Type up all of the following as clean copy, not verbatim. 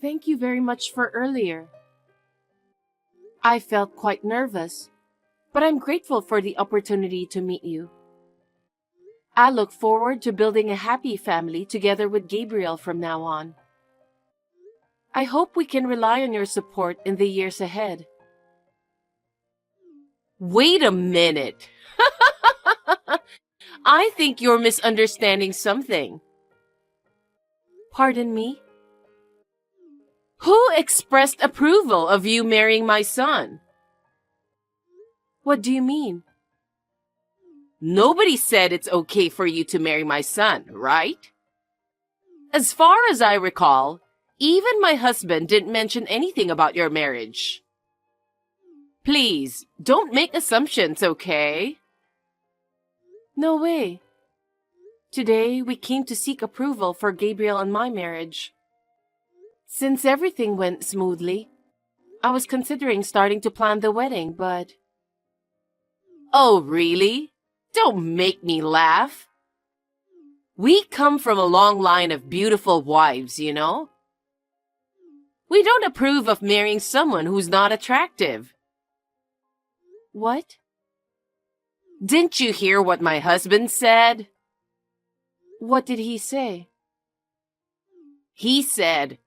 Thank you very much for earlier. I felt quite nervous, but I'm grateful for the opportunity to meet you. I look forward to building a happy family together with Gabriel from now on. I hope we can rely on your support in the years ahead. Wait a minute. I think you're misunderstanding something. Pardon me? Who expressed approval of you marrying my son? What do you mean? Nobody said it's okay for you to marry my son, right? As far as I recall, even my husband didn't mention anything about your marriage. Please, don't make assumptions, okay? No way. Today, we came to seek approval for Gabriel and my marriage. Since everything went smoothly, I was considering starting to plan the wedding, but... Oh, really? Don't make me laugh. We come from a long line of beautiful wives, you know? We don't approve of marrying someone who's not attractive. What? Didn't you hear what my husband said? What did he say? He said,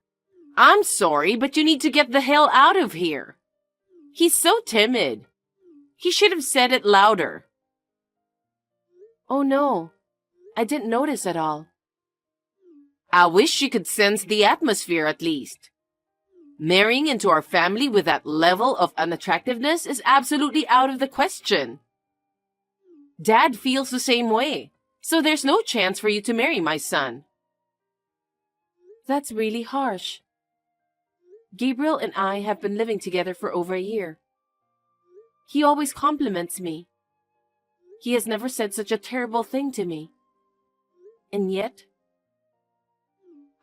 "I'm sorry, but you need to get the hell out of here." He's so timid. He should have said it louder. Oh no, I didn't notice at all. I wish you could sense the atmosphere at least. Marrying into our family with that level of unattractiveness is absolutely out of the question. Dad feels the same way, so there's no chance for you to marry my son. That's really harsh. Gabriel and I have been living together for over a year. He always compliments me. He has never said such a terrible thing to me. And yet...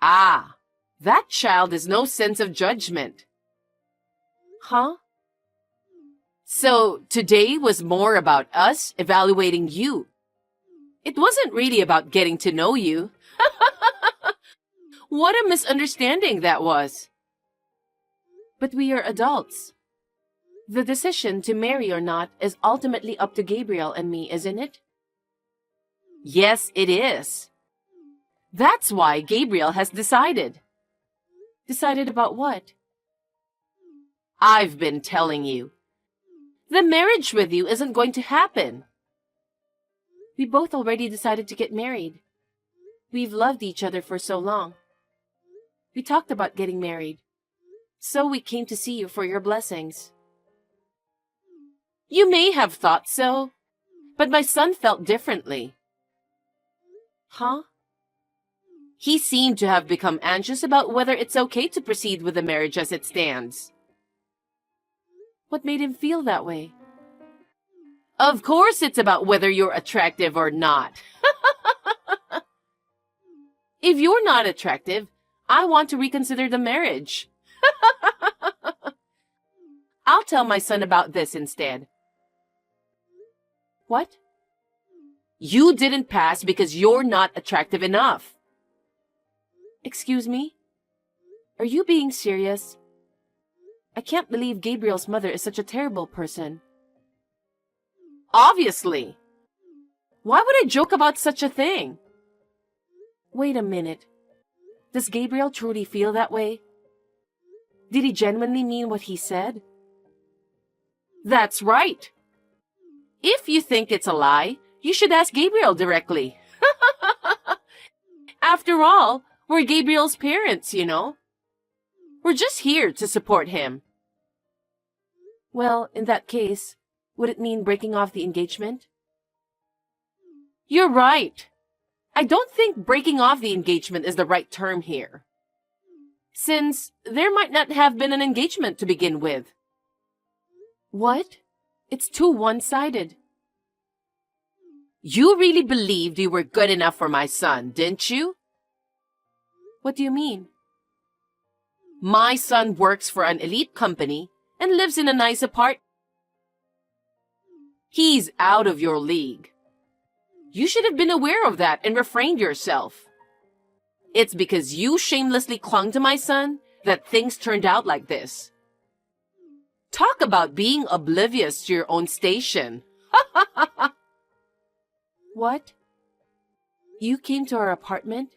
Ah, that child has no sense of judgment. Huh? So today was more about us evaluating you. It wasn't really about getting to know you. What a misunderstanding that was. But we are adults. The decision to marry or not is ultimately up to Gabriel and me, isn't it? Yes, it is. That's why Gabriel has decided. Decided about what? I've been telling you. The marriage with you isn't going to happen. We both already decided to get married. We've loved each other for so long. We talked about getting married. So we came to see you for your blessings. You may have thought so, but my son felt differently. Huh? He seemed to have become anxious about whether it's okay to proceed with the marriage as it stands. What made him feel that way? Of course it's about whether you're attractive or not. If you're not attractive, I want to reconsider the marriage. I'll tell my son about this instead. What? You didn't pass because you're not attractive enough. Excuse me? Are you being serious? I can't believe Gabriel's mother is such a terrible person. Obviously. Why would I joke about such a thing? Wait a minute. Does Gabriel truly feel that way? Did he genuinely mean what he said? That's right. If you think it's a lie, you should ask Gabriel directly. After all, we're Gabriel's parents, you know. We're just here to support him. Well, in that case, would it mean breaking off the engagement? You're right. I don't think breaking off the engagement is the right term here, since there might not have been an engagement to begin with. What? It's too one-sided. You really believed you were good enough for my son, didn't you? What do you mean? My son works for an elite company and lives in a nice apartment. He's out of your league. You should have been aware of that and refrained yourself. It's because you shamelessly clung to my son that things turned out like this. Talk about being oblivious to your own station. What? You came to our apartment?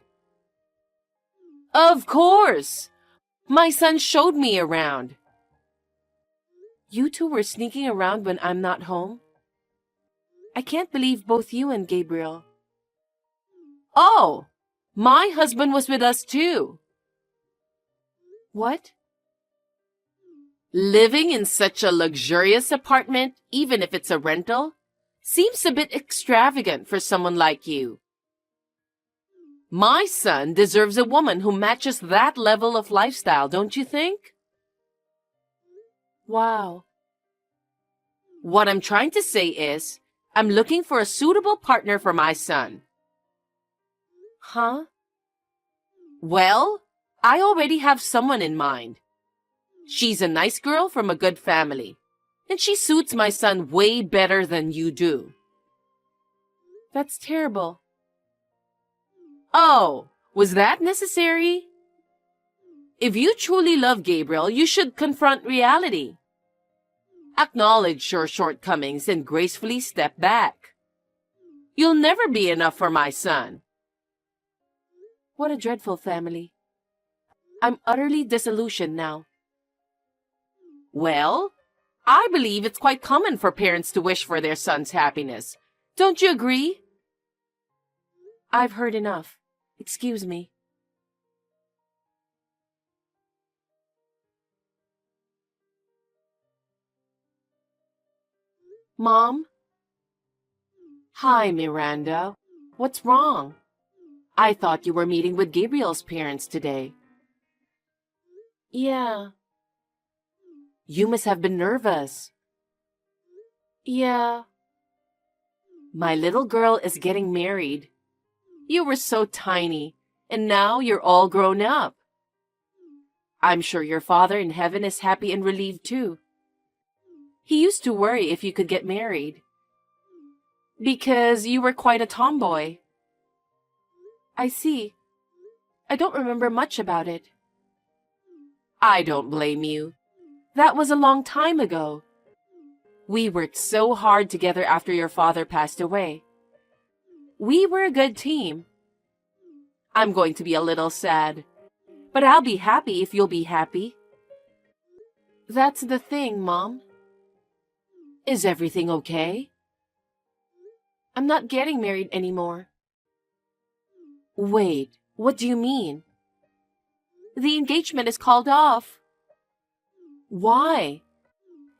Of course! My son showed me around. You two were sneaking around when I'm not home? I can't believe both you and Gabriel. Oh! My husband was with us too. What? Living in such a luxurious apartment, even if it's a rental, seems a bit extravagant for someone like you. My son deserves a woman who matches that level of lifestyle, don't you think? Wow. What I'm trying to say is, I'm looking for a suitable partner for my son. Huh? Well, I already have someone in mind. She's a nice girl from a good family, and she suits my son way better than you do. That's terrible. Oh, was that necessary? If you truly love Gabriel, you should confront reality. Acknowledge your shortcomings and gracefully step back. You'll never be enough for my son. What a dreadful family. I'm utterly disillusioned now. Well, I believe it's quite common for parents to wish for their son's happiness. Don't you agree? I've heard enough. Excuse me. Mom? Hi, Miranda. What's wrong? I thought you were meeting with Gabriel's parents today. Yeah. You must have been nervous. Yeah. My little girl is getting married. You were so tiny, and now you're all grown up. I'm sure your father in heaven is happy and relieved too. He used to worry if you could get married, because you were quite a tomboy. I see. I don't remember much about it. I don't blame you. That was a long time ago. We worked so hard together after your father passed away. We were a good team. I'm going to be a little sad, but I'll be happy if you'll be happy. That's the thing, Mom. Is everything okay? I'm not getting married anymore. Wait, what do you mean? The engagement is called off. Why?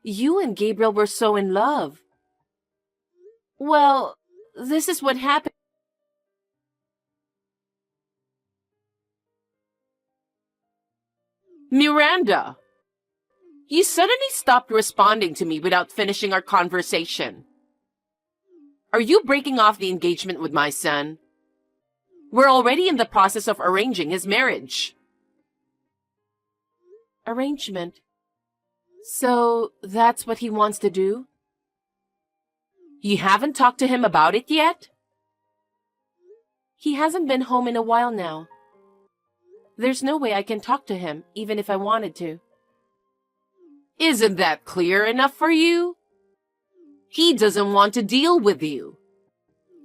You and Gabriel were so in love. Well, this is what happened. Miranda! You suddenly stopped responding to me without finishing our conversation. Are you breaking off the engagement with my son? We're already in the process of arranging his marriage. Arrangement? So that's what he wants to do? You haven't talked to him about it yet? He hasn't been home in a while now. There's no way I can talk to him, even if I wanted to. Isn't that clear enough for you? He doesn't want to deal with you.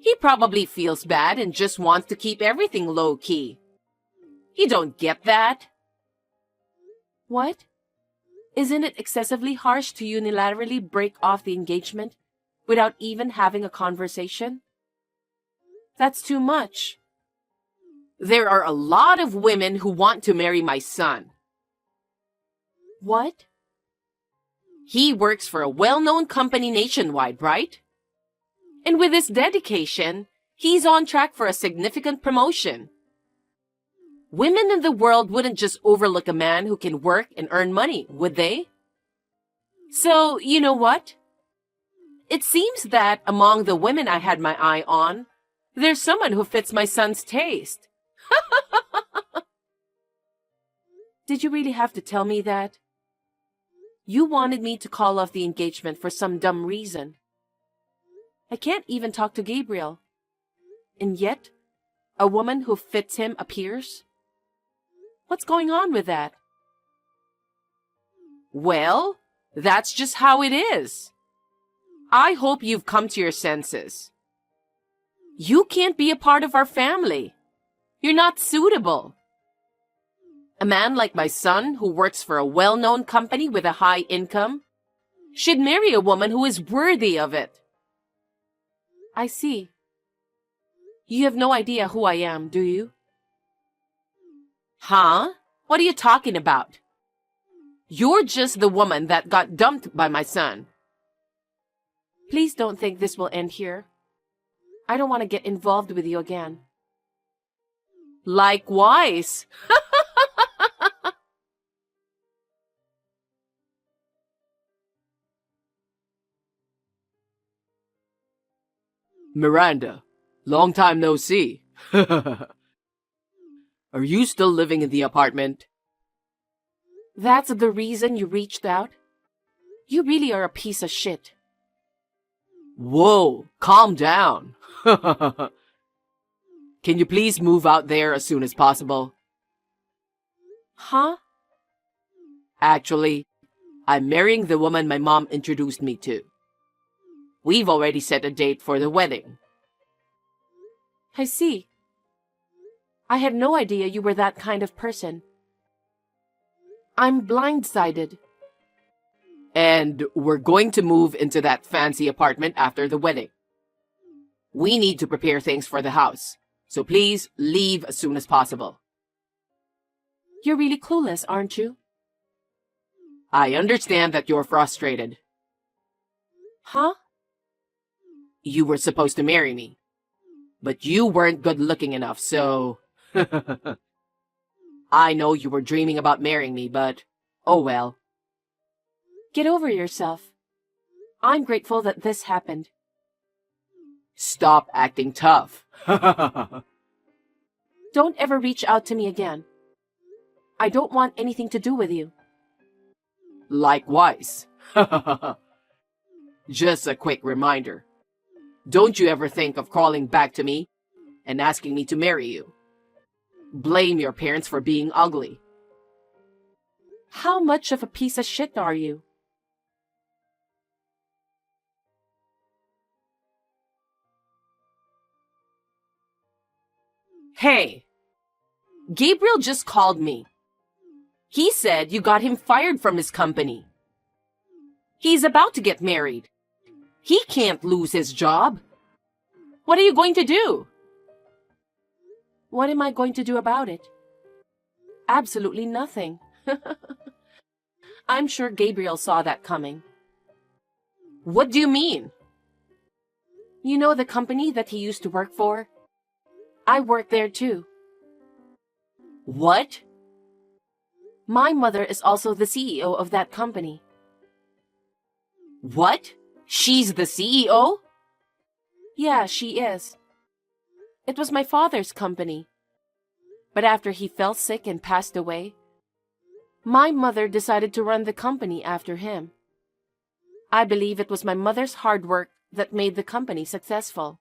He probably feels bad and just wants to keep everything low-key. You don't get that? What? Isn't it excessively harsh to unilaterally break off the engagement without even having a conversation? That's too much. There are a lot of women who want to marry my son. What? He works for a well-known company nationwide, right? And with his dedication, he's on track for a significant promotion. Women in the world wouldn't just overlook a man who can work and earn money, would they? So, you know what? It seems that among the women I had my eye on, there's someone who fits my son's taste. Did you really have to tell me that? You wanted me to call off the engagement for some dumb reason. I can't even talk to Gabriel. And yet, a woman who fits him appears? What's going on with that? Well, that's just how it is. I hope you've come to your senses. You can't be a part of our family. You're not suitable. A man like my son, who works for a well-known company with a high income, should marry a woman who is worthy of it. I see. You have no idea who I am, do you? Huh? What are you talking about? You're just the woman that got dumped by my son. Please don't think this will end here. I don't want to get involved with you again. Likewise. Miranda, long time no see. Are you still living in the apartment? That's the reason you reached out? You really are a piece of shit. Whoa, calm down. Can you please move out there as soon as possible? Huh? Actually, I'm marrying the woman my mom introduced me to. We've already set a date for the wedding. I see. I had no idea you were that kind of person. I'm blindsided. And we're going to move into that fancy apartment after the wedding. We need to prepare things for the house, so please leave as soon as possible. You're really clueless, aren't you? I understand that you're frustrated. Huh? You were supposed to marry me, but you weren't good looking enough, so... I know you were dreaming about marrying me, but oh well. Get over yourself. I'm grateful that this happened. Stop acting tough. Don't ever reach out to me again. I don't want anything to do with you. Likewise. Just a quick reminder. Don't you ever think of crawling back to me and asking me to marry you. Blame your parents for being ugly. How much of a piece of shit are you? Hey, Gabriel just called me. He said you got him fired from his company. He's about to get married. He can't lose his job. What are you going to do? What am I going to do about it? Absolutely nothing. I'm sure Gabriel saw that coming. What do you mean? You know the company that he used to work for? I work there too. What? My mother is also the CEO of that company. What? She's the CEO? Yeah, she is. It was my father's company. But after he fell sick and passed away, my mother decided to run the company after him. I believe it was my mother's hard work that made the company successful.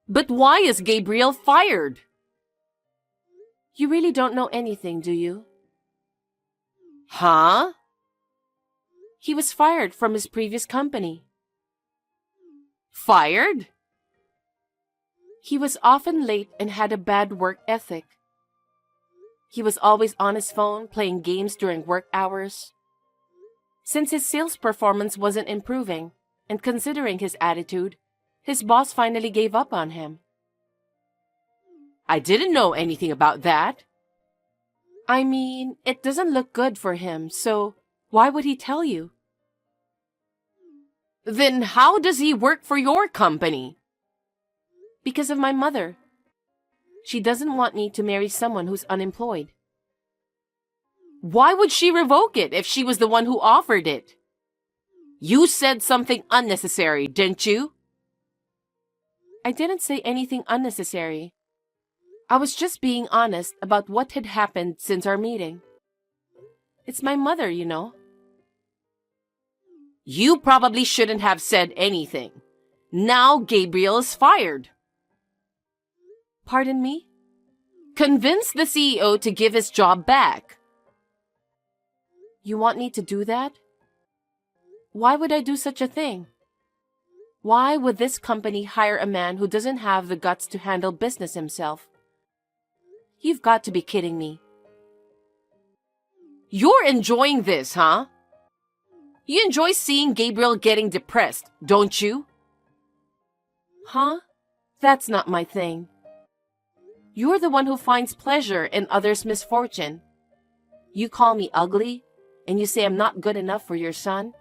But why is Gabriel fired? You really don't know anything, do you? Huh? He was fired from his previous company. Fired? He was often late and had a bad work ethic. He was always on his phone playing games during work hours. Since his sales performance wasn't improving, and considering his attitude, his boss finally gave up on him. I didn't know anything about that. I mean, it doesn't look good for him, so why would he tell you? Then how does he work for your company? Because of my mother. She doesn't want me to marry someone who's unemployed. Why would she revoke it if she was the one who offered it? You said something unnecessary, didn't you? I didn't say anything unnecessary. I was just being honest about what had happened since our meeting. It's my mother, you know. You probably shouldn't have said anything. Now Gabriel is fired. Pardon me? Convince the CEO to give his job back. You want me to do that? Why would I do such a thing? Why would this company hire a man who doesn't have the guts to handle business himself? You've got to be kidding me. You're enjoying this, huh? You enjoy seeing Gabriel getting depressed, don't you? Huh? That's not my thing. You're the one who finds pleasure in others' misfortune. You call me ugly, and you say I'm not good enough for your son?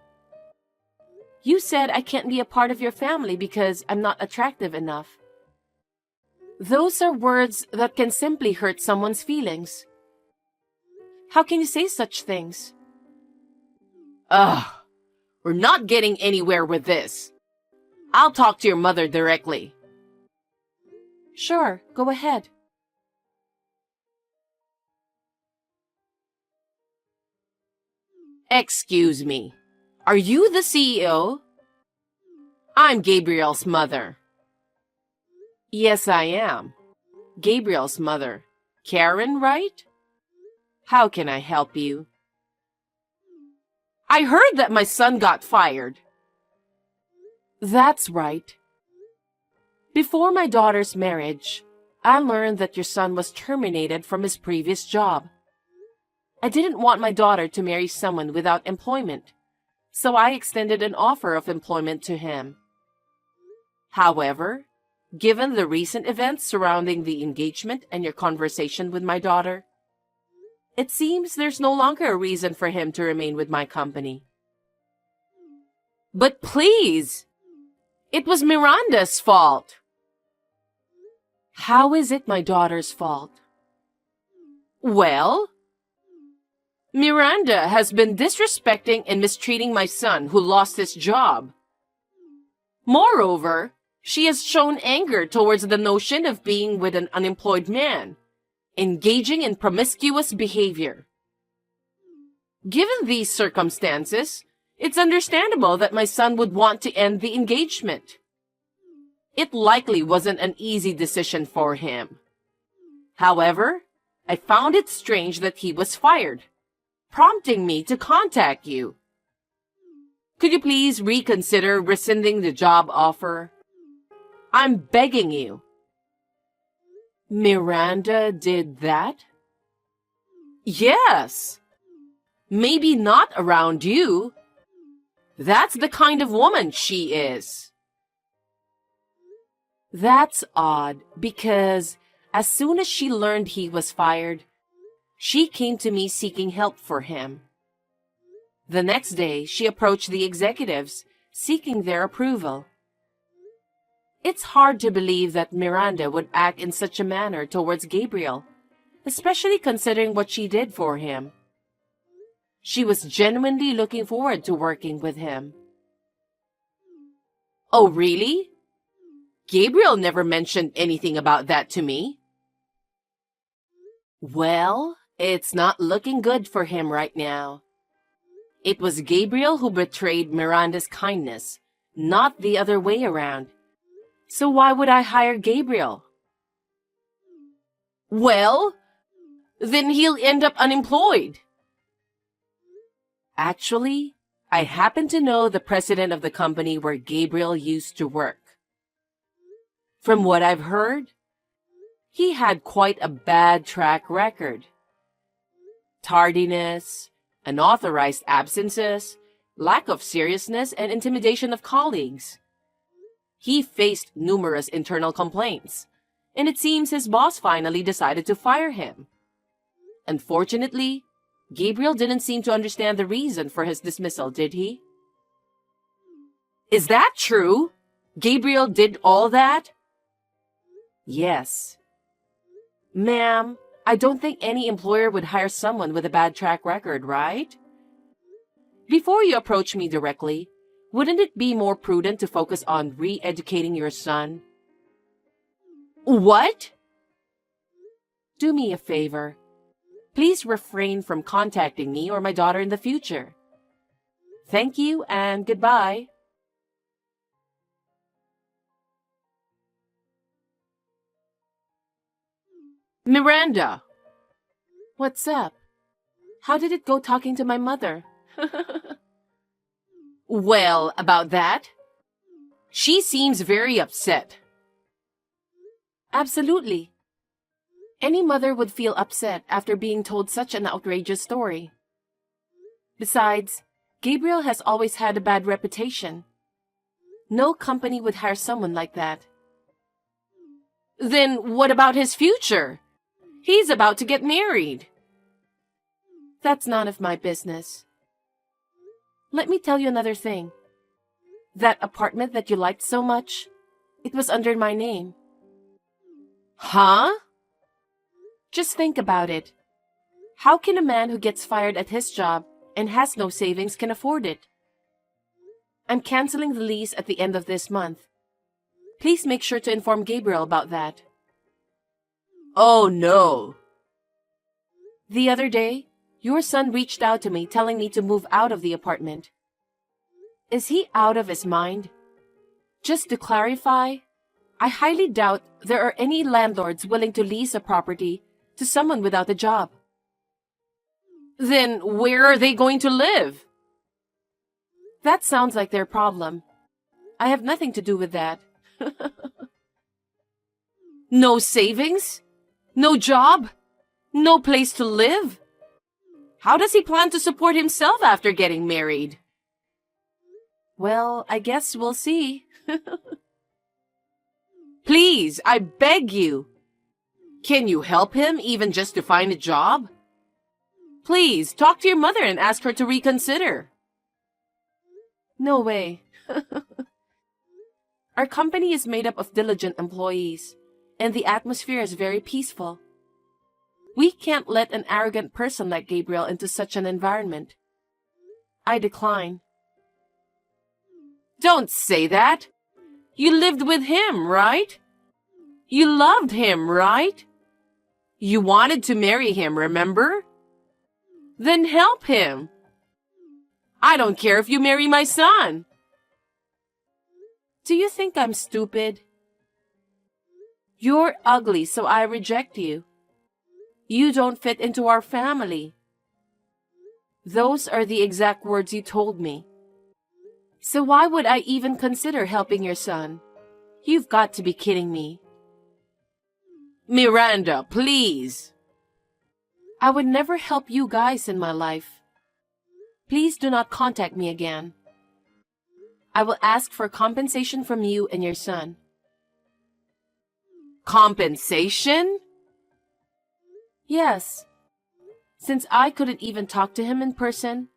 You said I can't be a part of your family because I'm not attractive enough. Those are words that can simply hurt someone's feelings. How can you say such things? Ugh, we're not getting anywhere with this. I'll talk to your mother directly. Sure, go ahead. Excuse me. Are you the CEO? I'm Gabriel's mother. Yes, I am. Gabriel's mother. Karen, right? How can I help you? I heard that my son got fired. That's right. Before my daughter's marriage, I learned that your son was terminated from his previous job. I didn't want my daughter to marry someone without employment, so I extended an offer of employment to him. However, given the recent events surrounding the engagement and your conversation with my daughter, it seems there's no longer a reason for him to remain with my company. But please, it was Miranda's fault. How is it my daughter's fault? Well, Miranda has been disrespecting and mistreating my son who lost his job. Moreover, she has shown anger towards the notion of being with an unemployed man, engaging in promiscuous behavior. Given these circumstances, it's understandable that my son would want to end the engagement. It likely wasn't an easy decision for him. However, I found it strange that he was fired, prompting me to contact you. Could you please reconsider rescinding the job offer? I'm begging you. Miranda did that? Yes. Maybe not around you. That's the kind of woman she is. That's odd, because as soon as she learned he was fired, she came to me seeking help for him. The next day, she approached the executives, seeking their approval. It's hard to believe that Miranda would act in such a manner towards Gabriel, especially considering what she did for him. She was genuinely looking forward to working with him. Oh, really? Gabriel never mentioned anything about that to me. Well, it's not looking good for him right now. It was Gabriel who betrayed Miranda's kindness, not the other way around. So why would I hire Gabriel? Well, then he'll end up unemployed. Actually, I happen to know the president of the company where Gabriel used to work. From what I've heard, he had quite a bad track record. Tardiness, unauthorized absences, lack of seriousness, and intimidation of colleagues. He faced numerous internal complaints, and it seems his boss finally decided to fire him. Unfortunately, Gabriel didn't seem to understand the reason for his dismissal, did he? Is that true? Gabriel did all that? Yes. Ma'am, I don't think any employer would hire someone with a bad track record, right? Before you approach me directly, wouldn't it be more prudent to focus on re-educating your son? What? Do me a favor. Please refrain from contacting me or my daughter in the future. Thank you and goodbye. Miranda! What's up? How did it go talking to my mother? Well, about that, she seems very upset. Absolutely. Any mother would feel upset after being told such an outrageous story. Besides, Gabriel has always had a bad reputation. No company would hire someone like that. Then what about his future? He's about to get married. That's none of my business. Let me tell you another thing. That apartment that you liked so much, it was under my name. Huh? Just think about it. How can a man who gets fired at his job and has no savings can afford it? I'm canceling the lease at the end of this month. Please make sure to inform Gabriel about that. Oh no. The other day, your son reached out to me telling me to move out of the apartment. Is he out of his mind? Just to clarify, I highly doubt there are any landlords willing to lease a property to someone without a job. Then where are they going to live? That sounds like their problem. I have nothing to do with that. No savings? No job? No place to live? How does he plan to support himself after getting married? Well, I guess we'll see. Please, I beg you. Can you help him even just to find a job? Please, talk to your mother and ask her to reconsider. No way. Our company is made up of diligent employees, and the atmosphere is very peaceful. We can't let an arrogant person like Gabriel into such an environment. I decline. Don't say that. You lived with him, right? You loved him, right? You wanted to marry him, remember? Then help him. I don't care if you marry my son. Do you think I'm stupid? You're ugly, so I reject you. You don't fit into our family. Those are the exact words you told me. So why would I even consider helping your son? You've got to be kidding me. Miranda, please. I would never help you guys in my life. Please do not contact me again. I will ask for compensation from you and your son. Compensation? Yes. Since I couldn't even talk to him in person,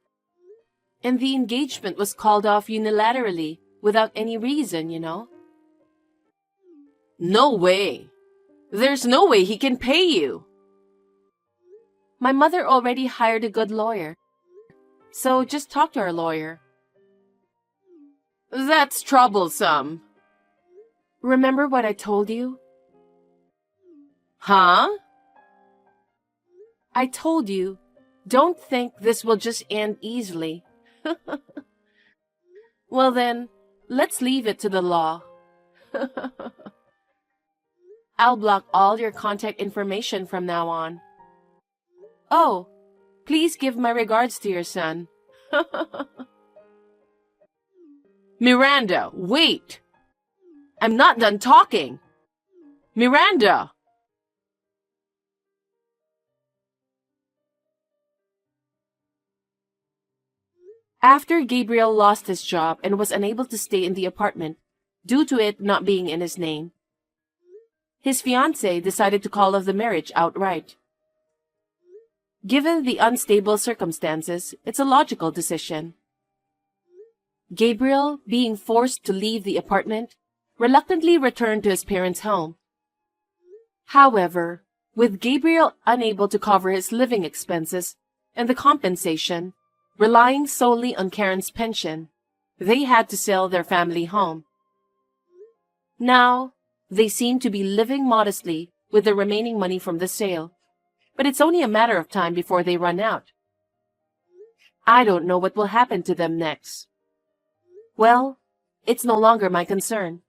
and the engagement was called off unilaterally without any reason, you know. No way. There's no way he can pay you. My mother already hired a good lawyer, so just talk to our lawyer. That's troublesome. Remember what I told you? Huh? I told you, don't think this will just end easily. Well then, let's leave it to the law. I'll block all your contact information from now on. Oh, please give my regards to your son. Miranda, wait! I'm not done talking! Miranda! After Gabriel lost his job and was unable to stay in the apartment due to it not being in his name, his fiancée decided to call off the marriage outright. Given the unstable circumstances, it's a logical decision. Gabriel, being forced to leave the apartment, reluctantly returned to his parents' home. However, with Gabriel unable to cover his living expenses and the compensation, relying solely on Karen's pension, they had to sell their family home. Now, they seem to be living modestly with the remaining money from the sale, but it's only a matter of time before they run out. I don't know what will happen to them next. Well, it's no longer my concern.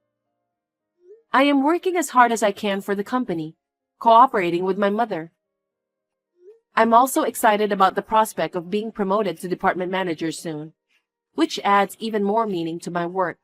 I am working as hard as I can for the company, cooperating with my mother. I'm also excited about the prospect of being promoted to department manager soon, which adds even more meaning to my work.